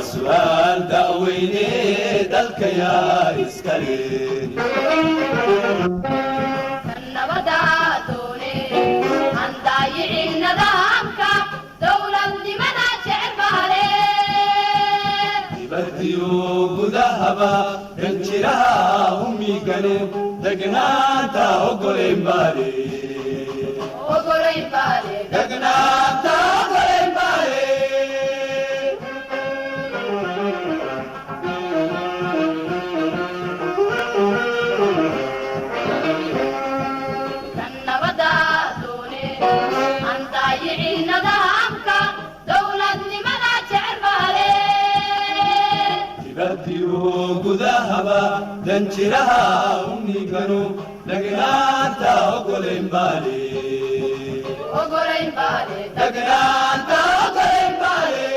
وسؤال دعويني دلك يا إسكالي النبضة دوني عن ضايع النظامك دولة لمدى شعر بالي بديو قدهبا دنجرها أمي قلب دقناتا وقلين بالي وقرين بالي دقناتا وقلين بالي النبضة دوني عن ضايع النظامك دولة لمدى شعر بالي بديو قدهبا دنجرها أمي قلب دقناتا وقلين بالي وقرين بالي دقناتا وقلين بالي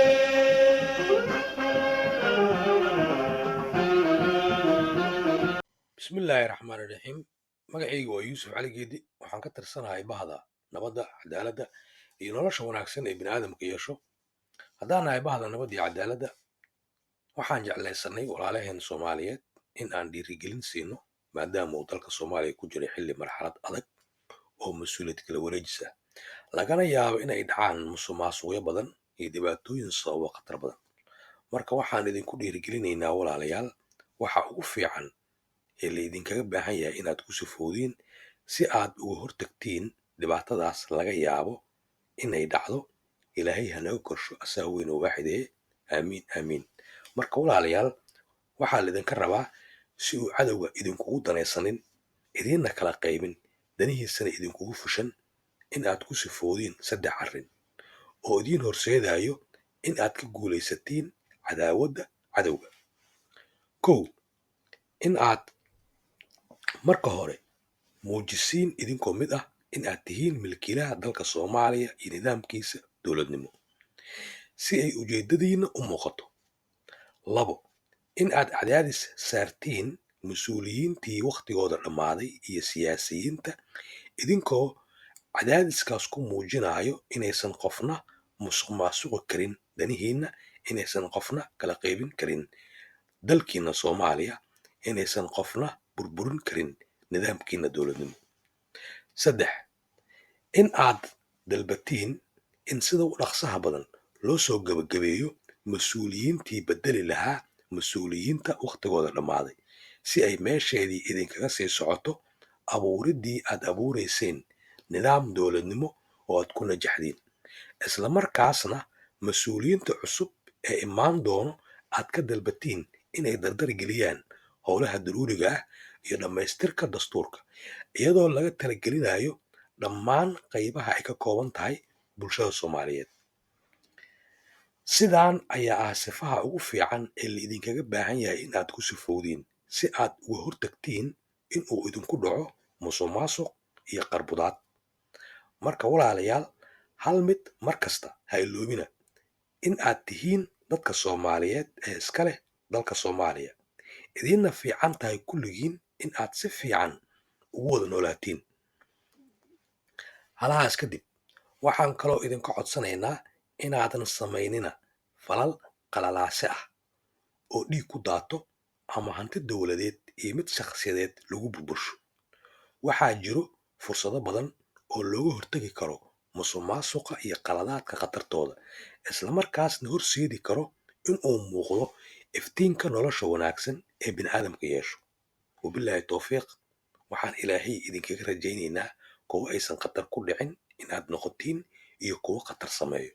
بسم الله الرحمن الرحيم magacaygu waa yuusuf cali geedi waxaan ka tirsanahay bahda nabadda cadaaladda iyo nolosha wanaagsan ee biniaadamka yeesho haddaan nahay bahda nabadda iyo cadaaladda waxaan jeclaysanay walaalaheen soomaaliyeed in aan dhiirigelin siino maadaama uu dalka soomaaliya ku jiray xilli marxalad adag oo mas-uuliyad kala wareejis ah lagana yaabo inay dhacaan musuqmaasuqyo badan iyo dhibaatooyin sababo khatar badan marka waxaan idinku dhiirigelinaynaa walaalayaal waxa ugu fiican ee laydinkaga baahan yahay inaad ku sifoodiin si aad uga hortagtiin dhibaatadaas laga yaabo inay dhacdo ilaahay hanaga korsho asaa weyn oo waaxidee aamiin aamiin marka walaalayaal waxaa laydinka rabaa si uu cadowga idinkugu danaysanin idiinna kala qaybin danihiisana idinkugu fushan in aad ku sifoodiin 3 arrin oo idiin horseedayo in aad ka guulaysatiin cadaawadda cadowga 1 in aad marka hore muujisiin idinkoo mid ah in aad tihiin milkiilaha dalka soomaaliya iyo nidaamkiisa dowladnimo si ay ujeedadiina u muuqato 2 in aad cadaadis saartiin mas-uuliyiintii wakhtigooda dhammaaday iyo siyaasiyiinta idinkoo cadaadiskaas ku muujinayo inaysan qofna musuqmaasuqi karin danihiina inaysan qofna kala qaybin karin dalkiina soomaaliya inaysan qofna burburin karin nidaamkiina dowladnimo 3 in aad dalbatiin in sida u dhaqsaha badan loo soo gabagabeeyo mas-uuliyiintii bedeli lahaa mas-uuliyiinta wakhtigooda dhammaaday si ay meesheedii idinkaga sii socoto abuuriddii aad abuurayseen nidaam dowladnimo oo aad ku najaxdiin isla markaasna mas-uuliyiinta cusub ee imaan doono aad ka dalbatiin inay dardar geliyaan howlaha daruuriga ah iyo dhammaystirka dastuurka iyadoo laga talagelinayo dhammaan qaybaha ay ka kooban tahay bulshada soomaaliyeed sidaan ayaa ah sifaha ugu fiican ee laidinkaga baahan yahay in aad ku sifoodiin si aad uga hortagtiin in uu idinku dhaco musuqmaasuq iyo qarbudaad marka walaalayaal hal mid mar kasta ha iloobina in aad tihiin dadka soomaaliyeed ee iska leh dalka soomaaliya idiinna fiican tahay kulligiin in aad si fiican ugu wada noolaatiin halahaas kadib waxaan kaloo idinka codsanaynaa inaadan samaynina falal qalalaase ah oo dhiig ku daato ama hanti dowladeed iyo mid shakhsiyadeed lagu burbursho waxaa jiro fursado badan oo looga hortagi karo musuqmaasuqa iyo qaladaadka khatartooda islamarkaasna horseedi karo in uu muuqdo iftiinka nolosha wanaagsan ee biniaadamka yeesho wabilaahi towfiiq waxaan ilaahay idinkaga rajaynaynaa kuwo aysan khatar ku dhicin inaad noqotiin iyo kuwo khatar sameeyo